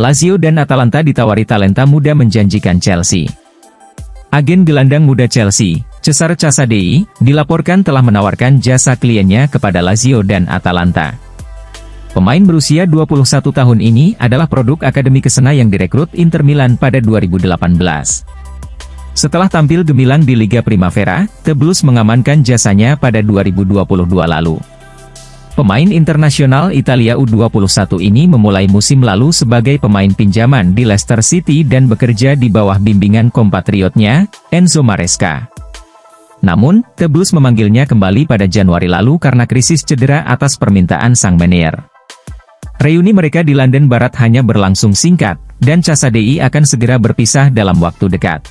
Lazio dan Atalanta ditawari talenta muda menjanjikan Chelsea. Agen gelandang muda Chelsea, Cesare Casadei, dilaporkan telah menawarkan jasa kliennya kepada Lazio dan Atalanta. Pemain berusia 21 tahun ini adalah produk akademi Kesena yang direkrut Inter Milan pada 2018. Setelah tampil gemilang di Liga Primavera, The Blues mengamankan jasanya pada 2022 lalu. Pemain internasional Italia U21 ini memulai musim lalu sebagai pemain pinjaman di Leicester City dan bekerja di bawah bimbingan kompatriotnya, Enzo Maresca. Namun, The Blues memanggilnya kembali pada Januari lalu karena krisis cedera atas permintaan sang manajer. Reuni mereka di London Barat hanya berlangsung singkat, dan Casadei akan segera berpisah dalam waktu dekat.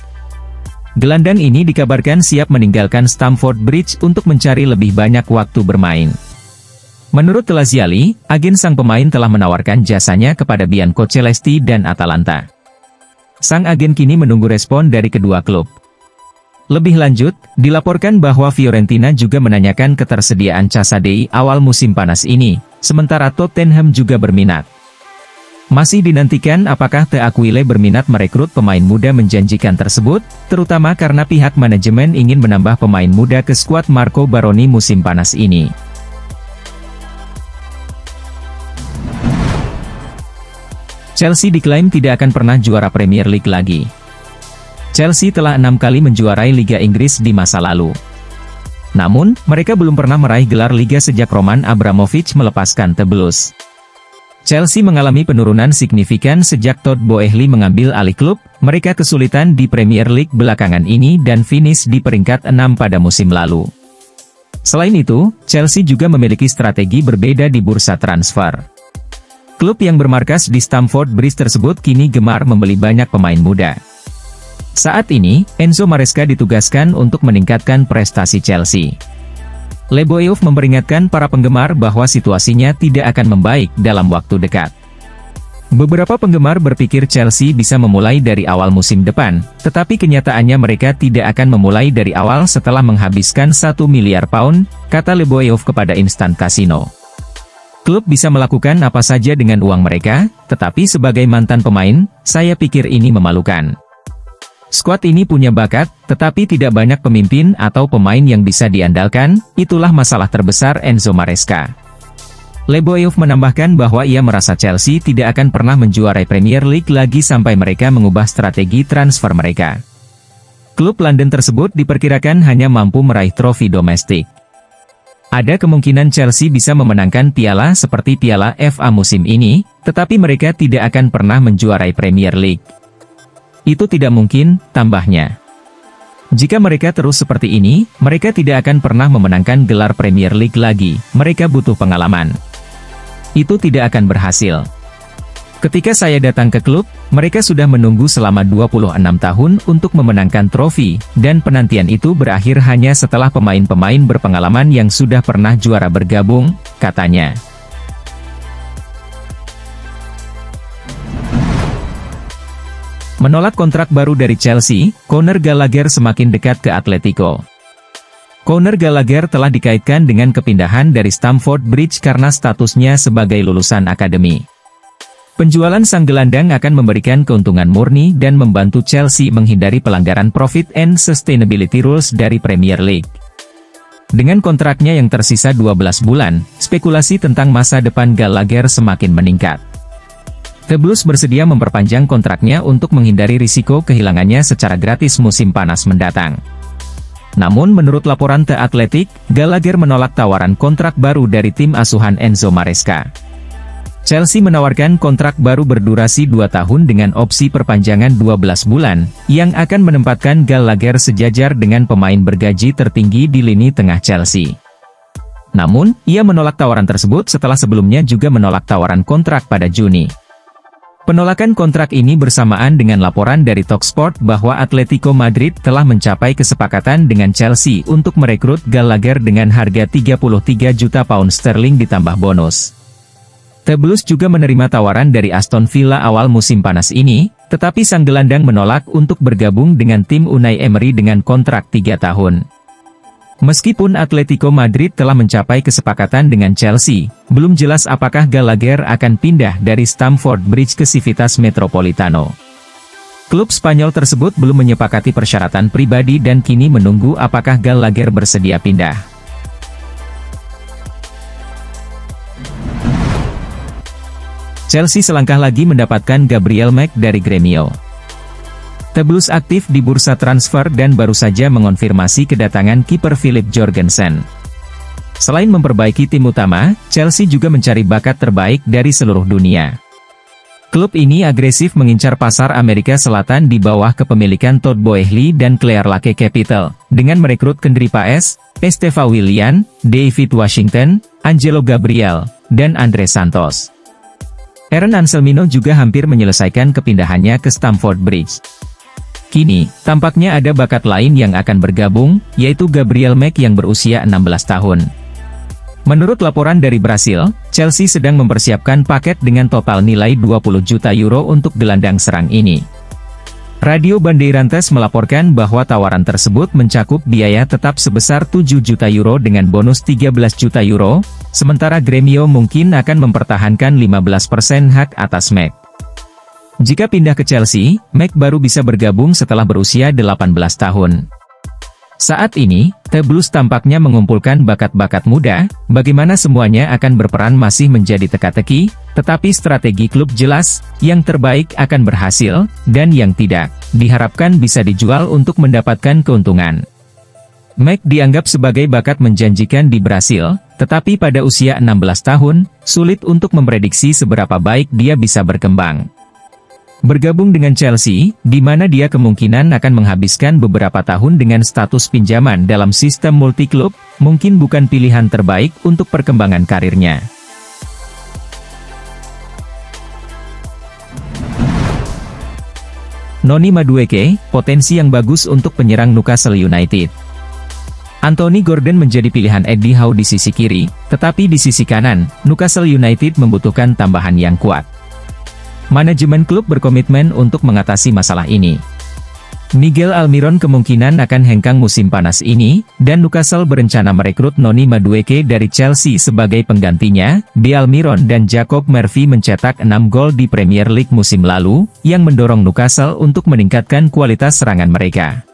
Gelandang ini dikabarkan siap meninggalkan Stamford Bridge untuk mencari lebih banyak waktu bermain. Menurut Laziali, agen sang pemain telah menawarkan jasanya kepada Bianco Celesti dan Atalanta. Sang agen kini menunggu respon dari kedua klub. Lebih lanjut, dilaporkan bahwa Fiorentina juga menanyakan ketersediaan Casadei awal musim panas ini, sementara Tottenham juga berminat. Masih dinantikan apakah The Aquile berminat merekrut pemain muda menjanjikan tersebut, terutama karena pihak manajemen ingin menambah pemain muda ke skuad Marco Baroni musim panas ini. Chelsea diklaim tidak akan pernah juara Premier League lagi. Chelsea telah 6 kali menjuarai Liga Inggris di masa lalu. Namun, mereka belum pernah meraih gelar Liga sejak Roman Abramovich melepaskan The Blues. Chelsea mengalami penurunan signifikan sejak Todd Boehly mengambil alih klub, mereka kesulitan di Premier League belakangan ini dan finish di peringkat 6 pada musim lalu. Selain itu, Chelsea juga memiliki strategi berbeda di bursa transfer. Klub yang bermarkas di Stamford Bridge tersebut kini gemar membeli banyak pemain muda. Saat ini, Enzo Maresca ditugaskan untuk meningkatkan prestasi Chelsea. Leboeuf memperingatkan para penggemar bahwa situasinya tidak akan membaik dalam waktu dekat. Beberapa penggemar berpikir Chelsea bisa memulai dari awal musim depan, tetapi kenyataannya mereka tidak akan memulai dari awal setelah menghabiskan 1 miliar pound, kata Leboeuf kepada Instant Casino. Klub bisa melakukan apa saja dengan uang mereka, tetapi sebagai mantan pemain, saya pikir ini memalukan. Skuad ini punya bakat, tetapi tidak banyak pemimpin atau pemain yang bisa diandalkan, itulah masalah terbesar Enzo Maresca. Leboeuf menambahkan bahwa ia merasa Chelsea tidak akan pernah menjuarai Premier League lagi sampai mereka mengubah strategi transfer mereka. Klub London tersebut diperkirakan hanya mampu meraih trofi domestik. Ada kemungkinan Chelsea bisa memenangkan piala seperti Piala FA musim ini, tetapi mereka tidak akan pernah menjuarai Premier League. Itu tidak mungkin, tambahnya. Jika mereka terus seperti ini, mereka tidak akan pernah memenangkan gelar Premier League lagi, mereka butuh pengalaman. Itu tidak akan berhasil. Ketika saya datang ke klub, mereka sudah menunggu selama 26 tahun untuk memenangkan trofi, dan penantian itu berakhir hanya setelah pemain-pemain berpengalaman yang sudah pernah juara bergabung, katanya. Menolak kontrak baru dari Chelsea, Conor Gallagher semakin dekat ke Atletico. Conor Gallagher telah dikaitkan dengan kepindahan dari Stamford Bridge karena statusnya sebagai lulusan akademi. Penjualan sang gelandang akan memberikan keuntungan murni dan membantu Chelsea menghindari pelanggaran Profit and Sustainability Rules dari Premier League. Dengan kontraknya yang tersisa 12 bulan, spekulasi tentang masa depan Gallagher semakin meningkat. The Blues bersedia memperpanjang kontraknya untuk menghindari risiko kehilangannya secara gratis musim panas mendatang. Namun menurut laporan The Athletic, Gallagher menolak tawaran kontrak baru dari tim asuhan Enzo Maresca. Chelsea menawarkan kontrak baru berdurasi 2 tahun dengan opsi perpanjangan 12 bulan, yang akan menempatkan Gallagher sejajar dengan pemain bergaji tertinggi di lini tengah Chelsea. Namun, ia menolak tawaran tersebut setelah sebelumnya juga menolak tawaran kontrak pada Juni. Penolakan kontrak ini bersamaan dengan laporan dari Talksport bahwa Atletico Madrid telah mencapai kesepakatan dengan Chelsea untuk merekrut Gallagher dengan harga 33 juta pound sterling ditambah bonus. The Blues juga menerima tawaran dari Aston Villa awal musim panas ini, tetapi sang gelandang menolak untuk bergabung dengan tim Unai Emery dengan kontrak 3 tahun. Meskipun Atletico Madrid telah mencapai kesepakatan dengan Chelsea, belum jelas apakah Gallagher akan pindah dari Stamford Bridge ke Civitas Metropolitano. Klub Spanyol tersebut belum menyepakati persyaratan pribadi dan kini menunggu apakah Gallagher bersedia pindah. Chelsea selangkah lagi mendapatkan Gabriel Mac dari Gremio. The Blues aktif di bursa transfer dan baru saja mengonfirmasi kedatangan kiper Philip Jorgensen. Selain memperbaiki tim utama, Chelsea juga mencari bakat terbaik dari seluruh dunia. Klub ini agresif mengincar pasar Amerika Selatan di bawah kepemilikan Todd Boehly dan Clearlake Capital, dengan merekrut Kendry Páez, Esteva Willian, David Washington, Angelo Gabriel, dan Andre Santos. Aaron Anselmino juga hampir menyelesaikan kepindahannya ke Stamford Bridge. Kini, tampaknya ada bakat lain yang akan bergabung, yaitu Gabriel Mac yang berusia 16 tahun. Menurut laporan dari Brasil, Chelsea sedang mempersiapkan paket dengan total nilai 20 juta euro untuk gelandang serang ini. Radio Bandeirantes melaporkan bahwa tawaran tersebut mencakup biaya tetap sebesar 7 juta euro dengan bonus 13 juta euro, sementara Gremio mungkin akan mempertahankan 15% hak atas Mac. Jika pindah ke Chelsea, Mac baru bisa bergabung setelah berusia 18 tahun. Saat ini, The Blues tampaknya mengumpulkan bakat-bakat muda, bagaimana semuanya akan berperan masih menjadi teka-teki, tetapi strategi klub jelas, yang terbaik akan berhasil, dan yang tidak, diharapkan bisa dijual untuk mendapatkan keuntungan. Mac dianggap sebagai bakat menjanjikan di Brasil, tetapi pada usia 16 tahun, sulit untuk memprediksi seberapa baik dia bisa berkembang. Bergabung dengan Chelsea, di mana dia kemungkinan akan menghabiskan beberapa tahun dengan status pinjaman dalam sistem multi-klub, mungkin bukan pilihan terbaik untuk perkembangan karirnya. Noni Madueke, potensi yang bagus untuk penyerang Newcastle United. Anthony Gordon menjadi pilihan Eddie Howe di sisi kiri, tetapi di sisi kanan, Newcastle United membutuhkan tambahan yang kuat. Manajemen klub berkomitmen untuk mengatasi masalah ini. Miguel Almiron kemungkinan akan hengkang musim panas ini, dan Newcastle berencana merekrut Noni Madueke dari Chelsea sebagai penggantinya. Almiron dan Jacob Murphy mencetak 6 gol di Premier League musim lalu, yang mendorong Newcastle untuk meningkatkan kualitas serangan mereka.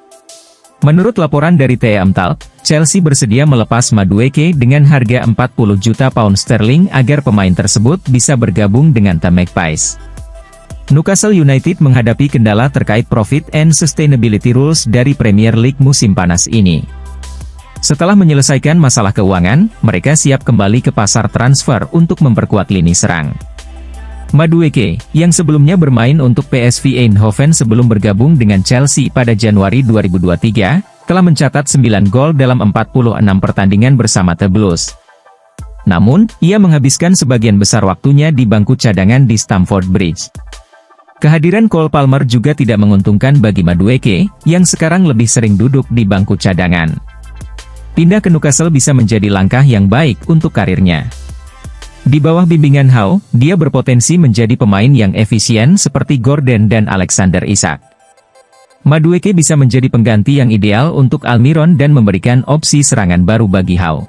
Menurut laporan dari TM Talk, Chelsea bersedia melepas Madueke dengan harga 40 juta pound sterling agar pemain tersebut bisa bergabung dengan The Magpies. Newcastle United menghadapi kendala terkait profit and sustainability rules dari Premier League musim panas ini. Setelah menyelesaikan masalah keuangan, mereka siap kembali ke pasar transfer untuk memperkuat lini serang. Madueke, yang sebelumnya bermain untuk PSV Eindhoven sebelum bergabung dengan Chelsea pada Januari 2023, telah mencatat 9 gol dalam 46 pertandingan bersama The Blues. Namun, ia menghabiskan sebagian besar waktunya di bangku cadangan di Stamford Bridge. Kehadiran Cole Palmer juga tidak menguntungkan bagi Madueke, yang sekarang lebih sering duduk di bangku cadangan. Pindah ke Newcastle bisa menjadi langkah yang baik untuk karirnya. Di bawah bimbingan Howe, dia berpotensi menjadi pemain yang efisien seperti Gordon dan Alexander Isak. Madueke bisa menjadi pengganti yang ideal untuk Almiron dan memberikan opsi serangan baru bagi Howe.